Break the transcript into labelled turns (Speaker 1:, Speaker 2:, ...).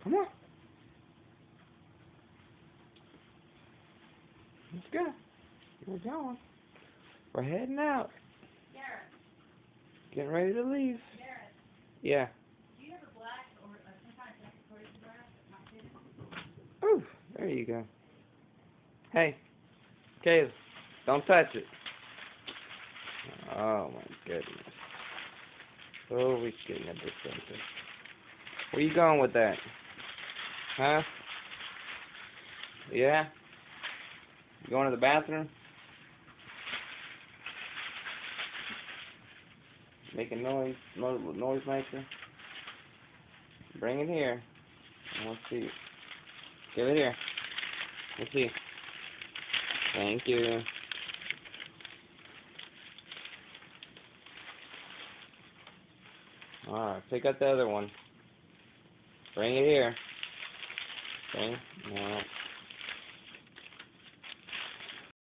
Speaker 1: Come on. Let's go. We're going. We're heading out.
Speaker 2: Garrett.
Speaker 1: Getting ready to leave.
Speaker 2: Garrett.
Speaker 1: Yeah.
Speaker 2: Do you have a black or some kind of decoration grass?
Speaker 1: Ooh, there you go. Hey, Kayla, don't touch it. Oh my goodness. Oh, we're getting into something. Where you going with that? Huh? Yeah? You going to the bathroom? Making noise maker? Bring it here. Let's see. Give it here. Let's see. Thank you. Alright, pick up the other one. Bring it here. Okay? No.